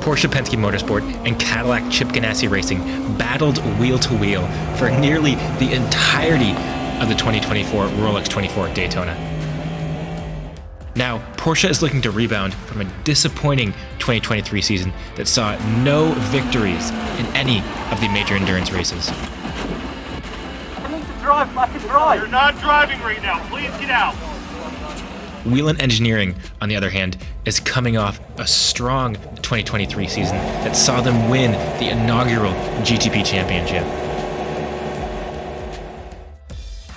Porsche Penske Motorsport and Cadillac Chip Ganassi Racing battled wheel to wheel for nearly the entirety of the 2024 Rolex 24 Daytona. Now, Porsche is looking to rebound from a disappointing 2023 season that saw no victories in any of the major endurance races. I need to drive, I can drive. You're not driving right now, please get out. Whelen Engineering, on the other hand, is coming off a strong 2023 season that saw them win the inaugural GTP championship.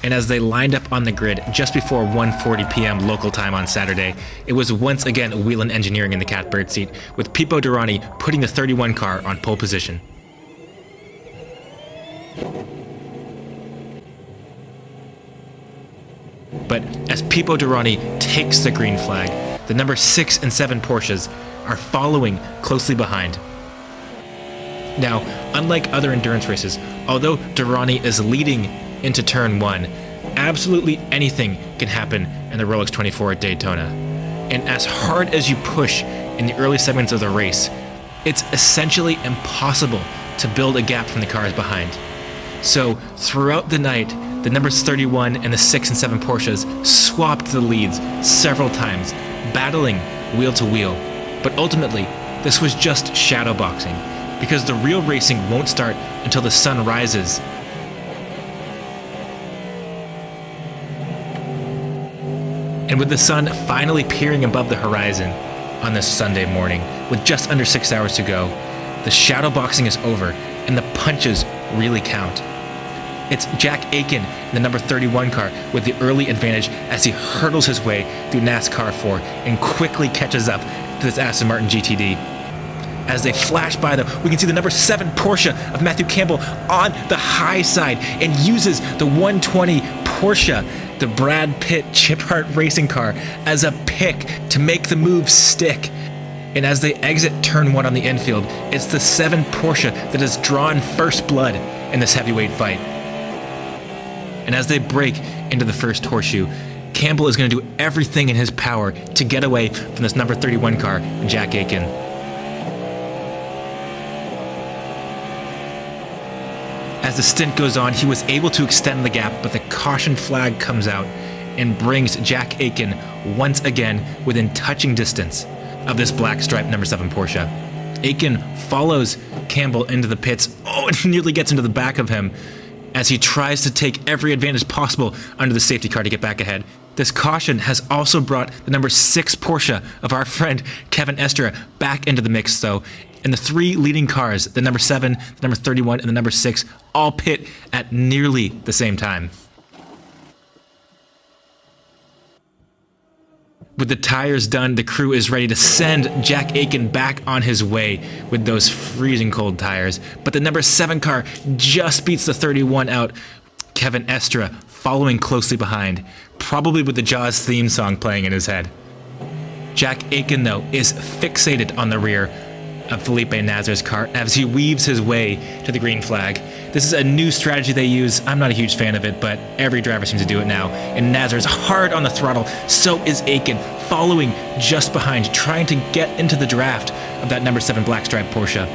And as they lined up on the grid just before 1:40 p.m. local time on Saturday, it was once again Whelen Engineering in the catbird seat, with Pipo Derani putting the 31 car on pole position. But as Pipo Derani takes the green flag, the number 6 and 7 Porsches are following closely behind. Now, unlike other endurance races, although Derani is leading into turn 1, absolutely anything can happen in the Rolex 24 at Daytona. And as hard as you push in the early segments of the race, it's essentially impossible to build a gap from the cars behind. So throughout the night, the numbers 31 and the 6 and 7 Porsches swapped the leads several times, battling wheel to wheel. But ultimately, this was just shadow boxing, because the real racing won't start until the sun rises. And with the sun finally peering above the horizon on this Sunday morning, with just under 6 hours to go, the shadow boxing is over and the punches really count. It's Jack Aiken in the number 31 car with the early advantage as he hurdles his way through NASCAR 4 and quickly catches up to this Aston Martin GTD. As they flash by them, we can see the number 7 Porsche of Matthew Campbell on the high side and uses the 120 Porsche, the Brad Pitt Chip Hart racing car, as a pick to make the move stick. And as they exit turn 1 on the infield, it's the 7 Porsche that has drawn first blood in this heavyweight fight. And as they break into the first horseshoe, Campbell is going to do everything in his power to get away from this number 31 car, Jack Aiken. As the stint goes on, he was able to extend the gap, but the caution flag comes out and brings Jack Aiken once again within touching distance of this black stripe number 7 Porsche. Aiken follows Campbell into the pits. Oh, it nearly gets into the back of him as he tries to take every advantage possible under the safety car to get back ahead. This caution has also brought the number 6 Porsche of our friend Kevin Estre back into the mix, though. And the 3 leading cars, the number 7, the number 31, and the number 6, all pit at nearly the same time. With the tires done, the crew is ready to send Jack Aiken back on his way with those freezing cold tires. But the number 7 car just beats the 31 out. Kevin Estre following closely behind, probably with the Jaws theme song playing in his head. Jack Aiken, though, is fixated on the rear of Felipe Nasr's car as he weaves his way to the green flag. This is a new strategy they use. I'm not a huge fan of it, but every driver seems to do it now. And Nasr is hard on the throttle, so is Aiken, following just behind, trying to get into the draft of that number 7 black stripe Porsche.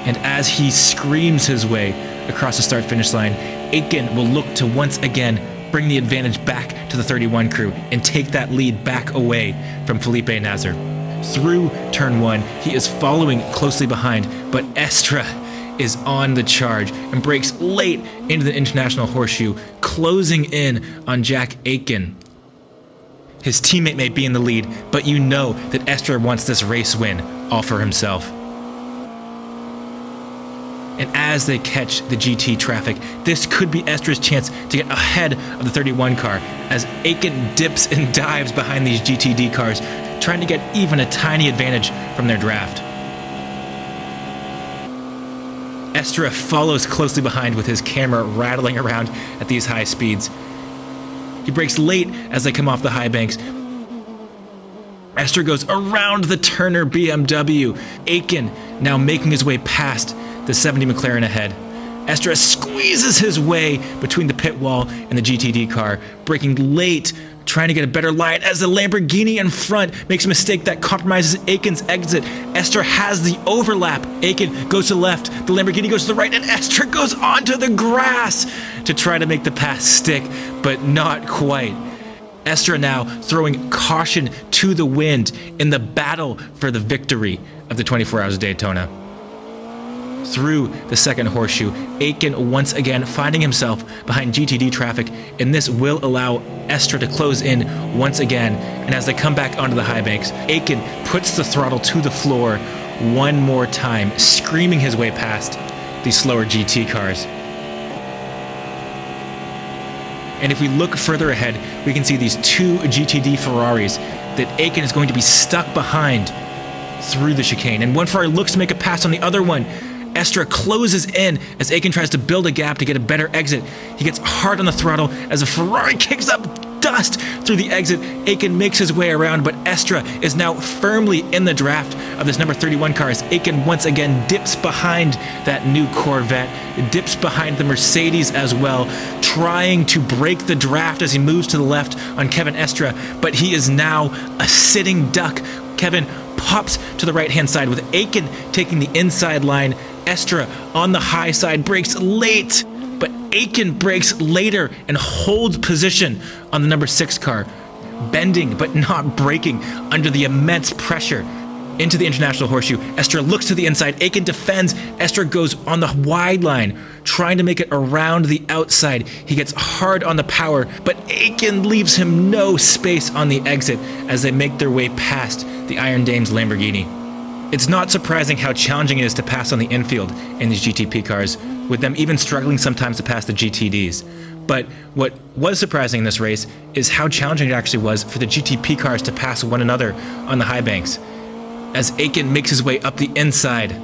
And as he screams his way across the start-finish line, Aiken will look to once again bring the advantage back to the 31 crew and take that lead back away from Felipe Nasr. Through turn 1, he is following closely behind, but Estre is on the charge and breaks late into the International Horseshoe, closing in on Jack Aiken. His teammate may be in the lead, but you know that Estre wants this race win all for himself. And as they catch the GT traffic, this could be Estre's chance to get ahead of the 31 car as Aiken dips and dives behind these GTD cars, trying to get even a tiny advantage from their draft. Estre follows closely behind with his camera rattling around at these high speeds. He brakes late as they come off the high banks. Estre goes around the Turner BMW. Aiken now making his way past the 70 McLaren ahead. Estre squeezes his way between the pit wall and the GTD car, braking late, trying to get a better line as the Lamborghini in front makes a mistake that compromises Aiken's exit. Estra has the overlap. Aiken goes to the left, the Lamborghini goes to the right, and Estra goes onto the grass to try to make the pass stick, but not quite. Estra now throwing caution to the wind in the battle for the victory of the 24 Hours of Daytona. Through the second horseshoe, Aiken once again finding himself behind GTD traffic, and this will allow Estra to close in once again. And as they come back onto the high banks, Aiken puts the throttle to the floor one more time, screaming his way past these slower GT cars. And if we look further ahead, we can see these two GTD Ferraris that Aiken is going to be stuck behind through the chicane. And one Ferrari looks to make a pass on the other one. Estra closes in as Aiken tries to build a gap to get a better exit. He gets hard on the throttle as a Ferrari kicks up dust through the exit. Aiken makes his way around, but Estra is now firmly in the draft of this number 31 car as Aiken once again dips behind that new Corvette, dips behind the Mercedes as well, trying to break the draft as he moves to the left on Kevin Estra, but he is now a sitting duck. Kevin pops to the right-hand side with Aiken taking the inside line. Estra on the high side brakes late, but Aiken brakes later and holds position on the number 6 car, bending but not braking under the immense pressure. Into the International Horseshoe, Estra looks to the inside, Aiken defends, Estra goes on the wide line, trying to make it around the outside. He gets hard on the power, but Aiken leaves him no space on the exit as they make their way past the Iron Dame's Lamborghini. It's not surprising how challenging it is to pass on the infield in these GTP cars, with them even struggling sometimes to pass the GTDs. But what was surprising in this race is how challenging it actually was for the GTP cars to pass one another on the high banks. As Aiken makes his way up the inside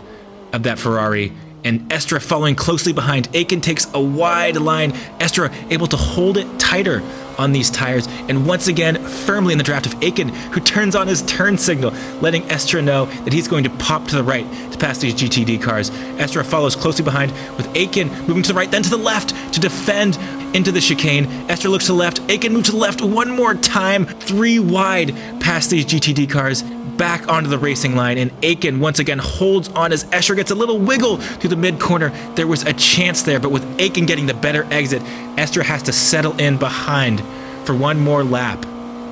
of that Ferrari, and Estra following closely behind, Aiken takes a wide line. Estra able to hold it tighter on these tires, and once again firmly in the draft of Aiken, who turns on his turn signal, letting Estra know that he's going to pop to the right to pass these GTD cars. Estra follows closely behind with Aiken moving to the right, then to the left to defend into the chicane. Estra looks to the left, Aiken moves to the left one more time, 3 wide past these GTD cars, back onto the racing line, and Aiken once again holds on as Estra gets a little wiggle through the mid-corner. There was a chance there, but with Aiken getting the better exit, Estra has to settle in behind for one more lap,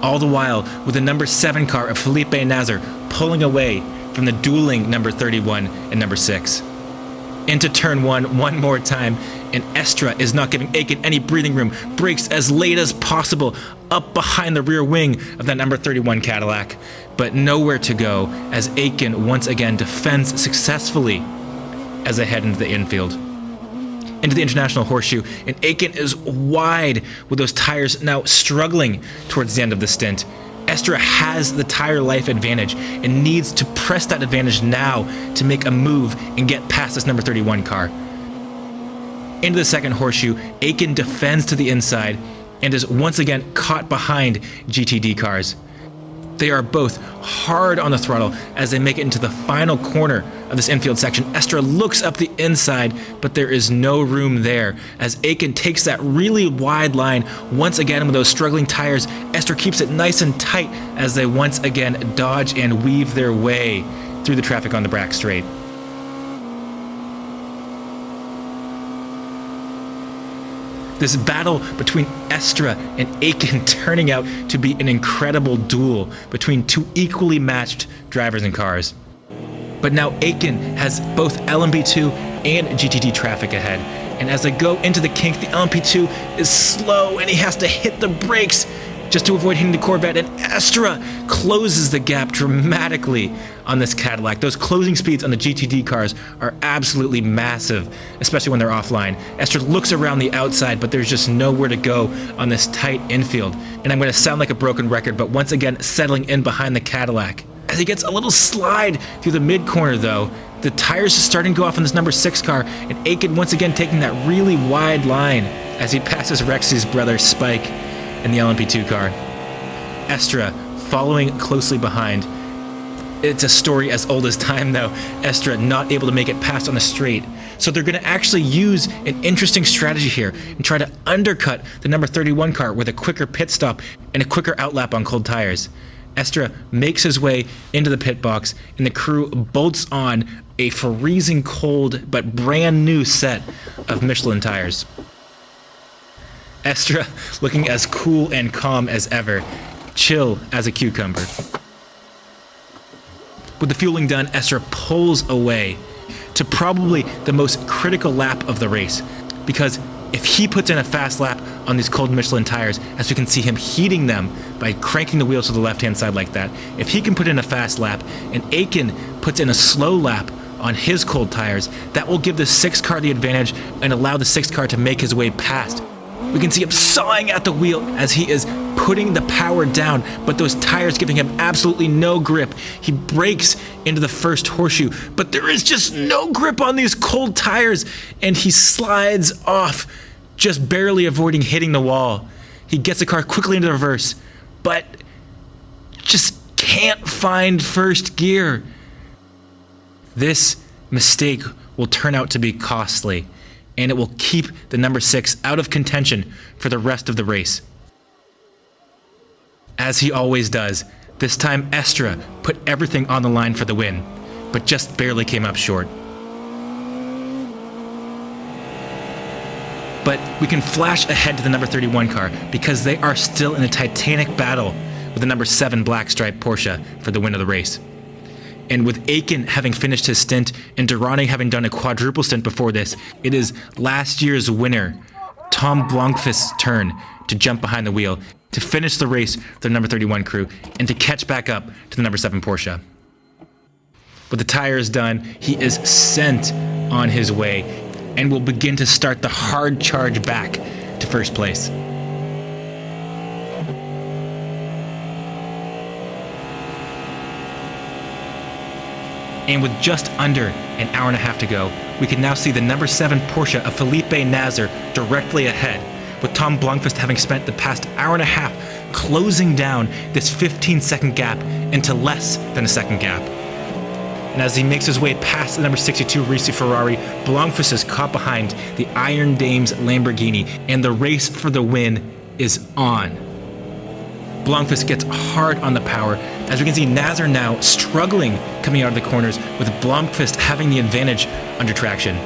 all the while with the number 7 car of Felipe Nasr pulling away from the dueling number 31 and number 6. Into turn 1 one more time, and Estra is not giving Aiken any breathing room, brakes as late as possible up behind the rear wing of that number 31 Cadillac, but nowhere to go as Aiken once again defends successfully as they head into the infield. Into the International Horseshoe, and Aiken is wide with those tires now struggling towards the end of the stint. Estra has the tire life advantage and needs to press that advantage now to make a move and get past this number 31 car. Into the second horseshoe, Aiken defends to the inside and is once again caught behind GTD cars. They are both hard on the throttle as they make it into the final corner of this infield section. Estra looks up the inside, but there is no room there as Aiken takes that really wide line once again with those struggling tires. Estra keeps it nice and tight as they once again dodge and weave their way through the traffic on the back straight. This battle between Estra and Aiken turning out to be an incredible duel between two equally matched drivers and cars. But now Aiken has both LMP2 and GTD traffic ahead, and as they go into the kink, the LMP2 is slow and he has to hit the brakes just to avoid hitting the Corvette, and Estra closes the gap dramatically on this Cadillac. Those closing speeds on the GTD cars are absolutely massive, especially when they're offline. Estra looks around the outside, but there's just nowhere to go on this tight infield. And I'm going to sound like a broken record, but once again settling in behind the Cadillac. As he gets a little slide through the mid-corner though, the tires are starting to go off on this number 6 car, and Aiken once again taking that really wide line as he passes Rexy's brother Spike in the LMP2 car. Estra following closely behind. It's a story as old as time though. Estra not able to make it past on the straight So they're going to actually use an interesting strategy here and try to undercut the number 31 car with a quicker pit stop and a quicker outlap on cold tires. Estre makes his way into the pit box, and the crew bolts on a freezing cold but brand new set of Michelin tires. Estre looking as cool and calm as ever, chill as a cucumber. With the fueling done, Estre pulls away to probably the most critical lap of the race, because if he puts in a fast lap on these cold Michelin tires, as we can see him heating them by cranking the wheels to the left-hand side like that, if he can put in a fast lap and Akin puts in a slow lap on his cold tires, that will give the 6th car the advantage and allow the 6th car to make his way past. We can see him sawing at the wheel as he is putting the power down, but those tires giving him absolutely no grip. He breaks into the first horseshoe, but there is just no grip on these cold tires, and he slides off, just barely avoiding hitting the wall. He gets the car quickly into reverse, but just can't find first gear. This mistake will turn out to be costly, and it will keep the number 6 out of contention for the rest of the race. As he always does, this time Estre put everything on the line for the win, but just barely came up short. But we can flash ahead to the number 31 car because they are still in a titanic battle with the number 7 black stripe Porsche for the win of the race. And with Akin having finished his stint and Durrani having done a quadruple stint before this, it is last year's winner, Tom Blomqvist's turn to jump behind the wheel, to finish the race for the number 31 crew, and to catch back up to the number 7 Porsche. With the tires done, he is sent on his way and will begin to start the hard charge back to first place. And with just under an hour and a half to go, we can now see the number 7 Porsche of Felipe Nasr directly ahead, with Tom Blomqvist having spent the past hour and a half closing down this 15-second gap into less than a second gap. And as he makes his way past the number 62 Risi Ferrari, Blomqvist is caught behind the Iron Dames Lamborghini, and the race for the win is on. Blomqvist gets hard on the power, as we can see Nasr now struggling coming out of the corners, with Blomqvist having the advantage under traction.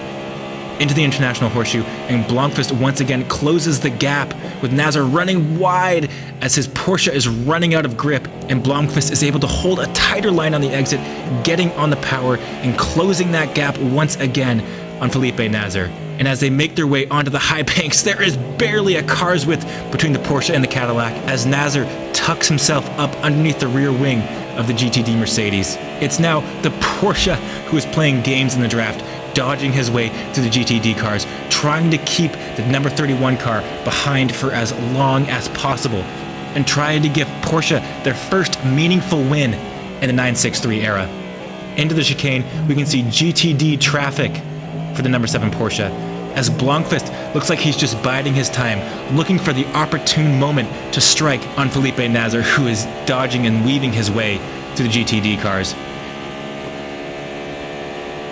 Into the International Horseshoe, and Blomqvist once again closes the gap, with Nasr running wide as his Porsche is running out of grip, and Blomqvist is able to hold a tighter line on the exit, getting on the power and closing that gap once again on Felipe Nasr. And as they make their way onto the high banks, there is barely a car's width between the Porsche and the Cadillac, as Nasr tucks himself up underneath the rear wing of the GTD Mercedes. It's now the Porsche who is playing games in the draft, dodging his way through the GTD cars, trying to keep the number 31 car behind for as long as possible, and trying to give Porsche their first meaningful win in the 963 era. Into the chicane, we can see GTD traffic for the number 7 Porsche, as Blomqvist looks like he's just biding his time, looking for the opportune moment to strike on Felipe Nasr, who is dodging and weaving his way through the GTD cars.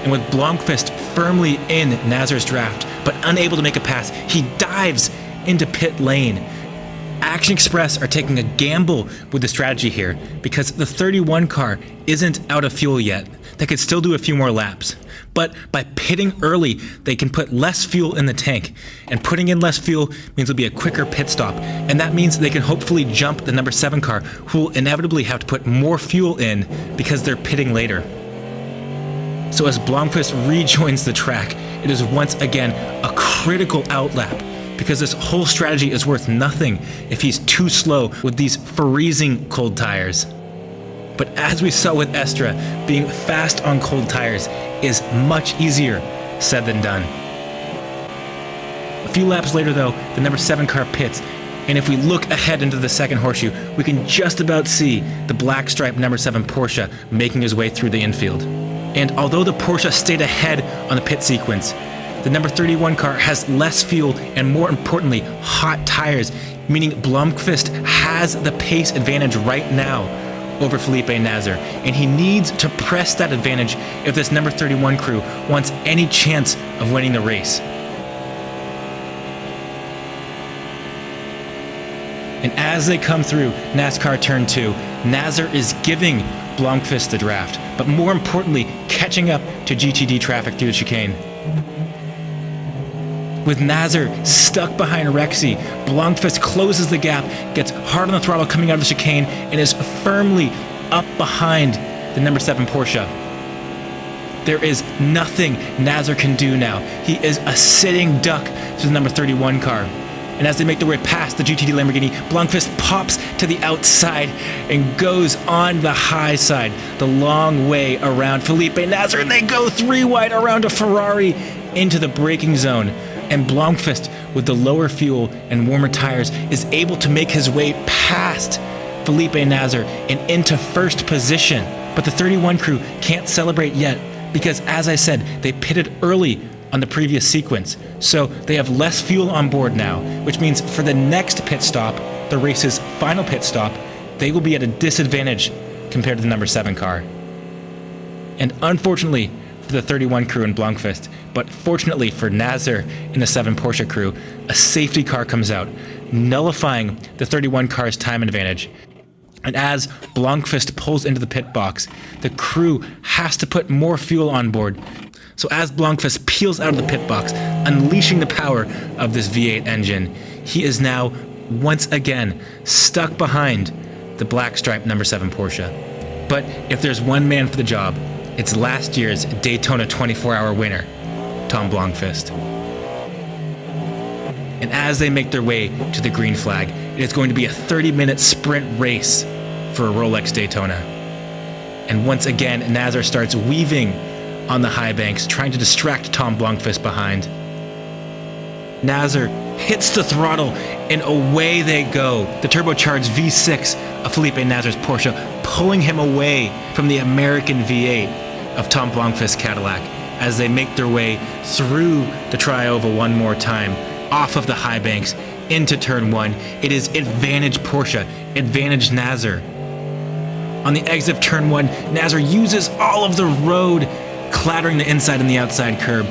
And with Blomqvist firmly in Nasr's draft, but unable to make a pass, he dives into pit lane. Action Express are taking a gamble with the strategy here, because the 31 car isn't out of fuel yet. They could still do a few more laps. But by pitting early, they can put less fuel in the tank. And putting in less fuel means it'll be a quicker pit stop. And that means they can hopefully jump the number 7 car, who will inevitably have to put more fuel in because they're pitting later. So as Blomqvist rejoins the track, it is once again a critical outlap, because this whole strategy is worth nothing if he's too slow with these freezing cold tires. But as we saw with Estre, being fast on cold tires is much easier said than done. A few laps later though, the number 7 car pits, and if we look ahead into the second horseshoe, we can just about see the black striped number 7 Porsche making his way through the infield. And although the Porsche stayed ahead on the pit sequence, the number 31 car has less fuel and, more importantly, hot tires, meaning Blomqvist has the pace advantage right now over Felipe Nasr, and he needs to press that advantage if this number 31 crew wants any chance of winning the race. And as they come through NASCAR Turn 2, Nasr is giving Blomqvist the draft, but more importantly, catching up to GTD traffic through the chicane. With Nasr stuck behind Rexy, Blomqvist closes the gap, gets hard on the throttle coming out of the chicane, and is firmly up behind the number 7 Porsche. There is nothing Nasr can do now. He is a sitting duck to the number 31 car. And as they make their way past the GTD Lamborghini, Blomqvist pops to the outside and goes on the high side, the long way around Felipe Nasr, and they go 3 wide around a Ferrari into the braking zone. And Blomqvist, with the lower fuel and warmer tires, is able to make his way past Felipe Nasr and into first position. But the 31 crew can't celebrate yet because, as I said, they pitted early on the previous sequence, so they have less fuel on board now, which means for the next pit stop, the race's final pit stop, they will be at a disadvantage compared to the number 7 car. And unfortunately for the 31 crew and Blomqvist, but fortunately for Nasr and the 7 Porsche crew, a safety car comes out, nullifying the 31 car's time advantage. And as Blomqvist pulls into the pit box, the crew has to put more fuel on board. So as Blomqvist peels out of the pit box, unleashing the power of this V8 engine, he is now once again stuck behind the black striped number 7 Porsche. But if there's one man for the job, it's last year's Daytona 24-hour winner, Tom Blomqvist. And as they make their way to the green flag, it is going to be a 30-minute sprint race for a Rolex Daytona. And once again, Nasr starts weaving on the high banks, trying to distract Tom Blomqvist behind. Nasr hits the throttle, and away they go. The turbocharged V6 of Felipe Nasr's Porsche, pulling him away from the American V8 of Tom Blomqvist's Cadillac as they make their way through the tri-oval one more time, off of the high banks, into turn 1. It is advantage Porsche, advantage Nasr. On the exit of turn 1, Nasr uses all of the road, clattering the inside and the outside curb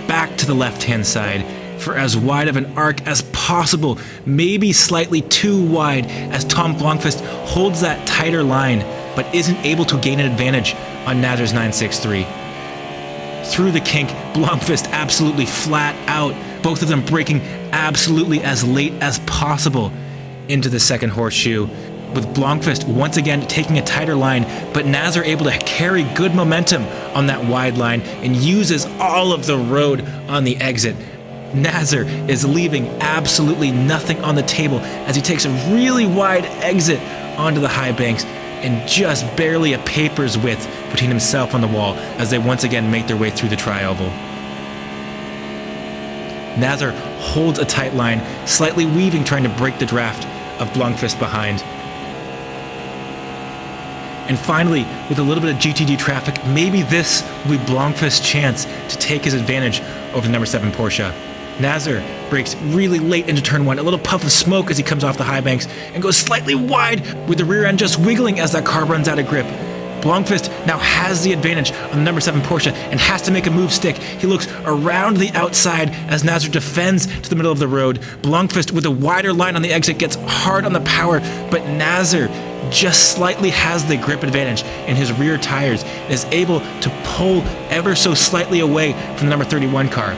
back to the left-hand side for as wide of an arc as possible, maybe slightly too wide, as Tom Blomqvist holds that tighter line but isn't able to gain an advantage on Nasr's 963. Through the kink, Blomqvist absolutely flat out, both of them braking absolutely as late as possible into the second horseshoe, with Blomqvist once again taking a tighter line, but Nasr able to carry good momentum on that wide line and uses all of the road on the exit. Nasr is leaving absolutely nothing on the table as he takes a really wide exit onto the high banks and just barely a paper's width between himself and the wall as they once again make their way through the tri-oval. Nasr holds a tight line, slightly weaving, trying to break the draft of Blomqvist behind. And finally, with a little bit of GTD traffic, maybe this will be Blomqvist's chance to take his advantage over the number 7 Porsche. Nasr brakes really late into turn 1, a little puff of smoke as he comes off the high banks, and goes slightly wide with the rear end just wiggling as that car runs out of grip. Blomqvist now has the advantage on the number 7 Porsche and has to make a move stick. He looks around the outside as Nasr defends to the middle of the road. Blomqvist, with a wider line on the exit, gets hard on the power, but Nasr just slightly has the grip advantage in his rear tires and is able to pull ever so slightly away from the number 31 car.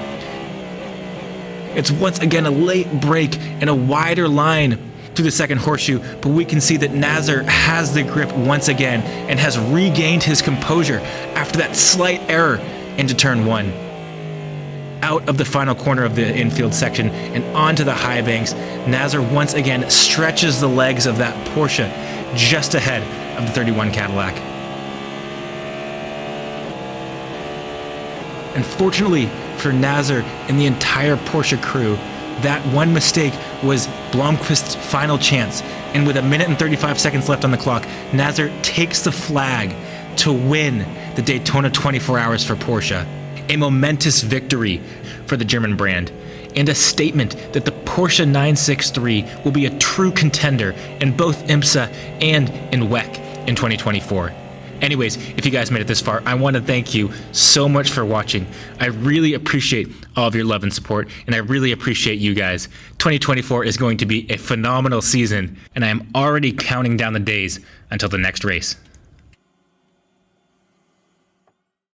It's once again a late break and a wider line through the second horseshoe, but we can see that Nasr has the grip once again and has regained his composure after that slight error into turn 1. Out of the final corner of the infield section and onto the high banks, Nasr once again stretches the legs of that Porsche just ahead of the 31 Cadillac. And fortunately for Nasr and the entire Porsche crew, that one mistake was Blomqvist's final chance, and with 1 minute and 35 seconds left on the clock, Nasr takes the flag to win the Daytona 24 Hours for Porsche. A momentous victory for the German brand, and a statement that the Porsche 963 will be a true contender in both IMSA and in WEC. in 2024. Anyways, if you guys made it this far, I want to thank you so much for watching. I really appreciate all of your love and support, and I really appreciate you guys. 2024 is going to be a phenomenal season, and I am already counting down the days until the next race.